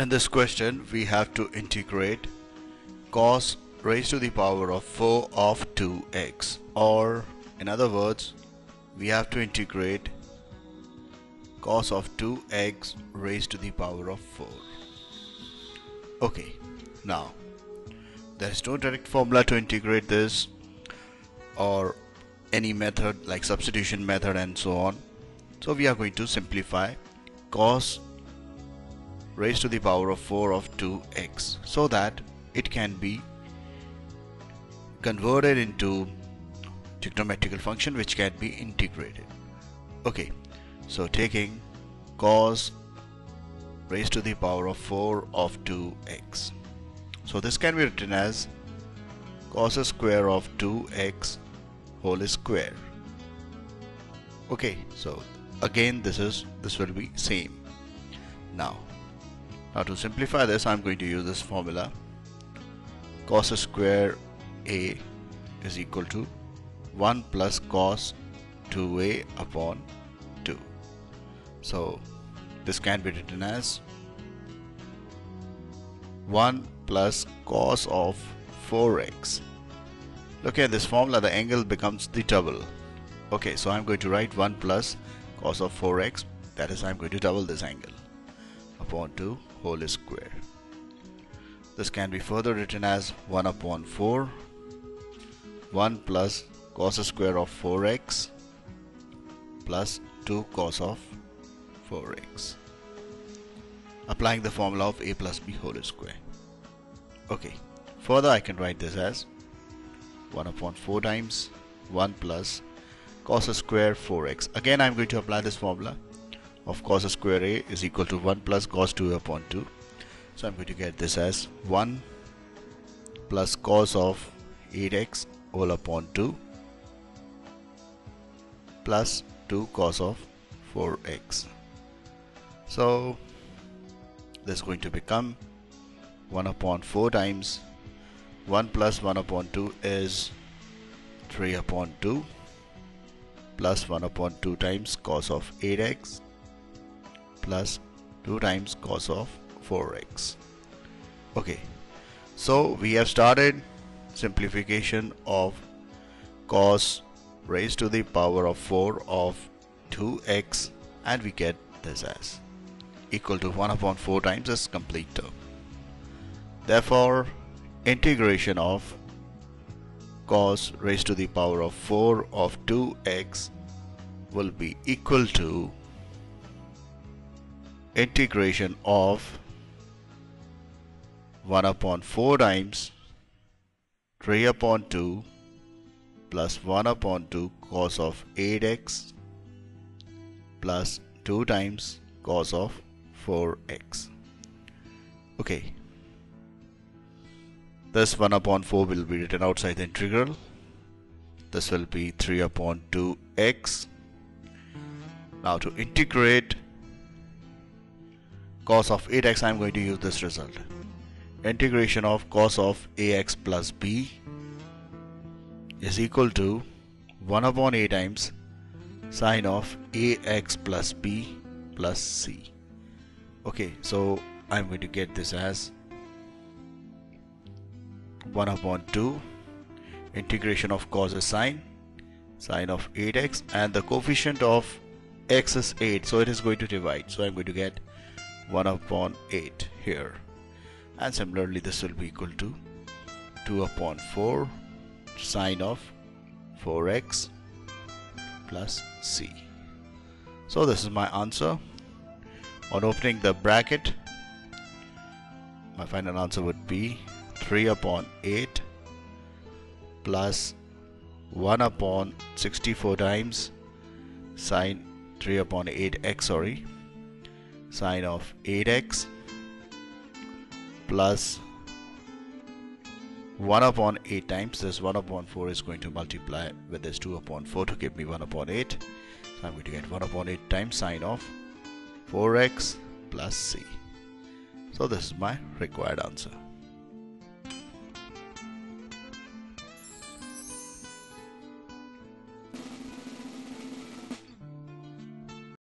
In this question, we have to integrate cos raised to the power of 4 of 2x, or in other words, we have to integrate cos of 2x raised to the power of 4. Okay, now there is no direct formula to integrate this or any method like substitution method and so on. So we are going to simplify cos raised to the power of 4 of 2x so that it can be converted into trigonometrical function which can be integrated. Okay, so taking cos raised to the power of 4 of 2x, so this can be written as cos square of 2x whole square. Okay, so again this will be same. Now to simplify this, I'm going to use this formula. Cos square a is equal to 1 plus cos 2a upon 2. So this can be written as 1 plus cos of 4x. Look at this formula, the angle becomes the double. Okay, so I'm going to write 1 plus cos of 4x, that is I'm going to double this angle, upon 2 whole square. This can be further written as 1 upon 4, 1 plus cos square of 4x plus 2 cos of 4x, applying the formula of a plus b whole square. Okay, further I can write this as 1 upon 4 times 1 plus cos square 4x. Again I'm going to apply this formula of cos square a is equal to 1 plus cos 2 upon 2. So I'm going to get this as 1 plus cos of 8x whole upon 2 plus 2 cos of 4x. So this is going to become 1 upon 4 times 1 plus 1 upon 2 is 3 upon 2 plus 1 upon 2 times cos of 8x plus 2 times cos of 4x. Okay, so we have started simplification of cos raised to the power of 4 of 2x, and we get this as equal to 1 upon 4 times this complete term. Therefore, integration of cos raised to the power of 4 of 2x will be equal to integration of 1 upon 4 times 3 upon 2 plus 1 upon 2 cos of 8x plus 2 times cos of 4x. Okay, this 1 upon 4 will be written outside the integral. This will be 3 upon 2x. Now to integrate cos of 8x, I am going to use this result. Integration of cos of ax plus b is equal to 1 upon a times sine of ax plus b plus c. Okay, so I am going to get this as 1 upon 2 integration of cos is sine of 8x, and the coefficient of x is 8, so it is going to divide, so I am going to get 1 upon 8 here, and similarly this will be equal to 2 upon 4 sine of 4x plus c. So this is my answer. On opening the bracket, my final answer would be 3 upon 8 plus 1 upon 64 times sine 3 upon 8x, sine of 8x plus 1 upon 8 times this 1 upon 4 is going to multiply with this 2 upon 4 to give me 1 upon 8. So I'm going to get 1 upon 8 times sine of 4x plus c. So this is my required answer.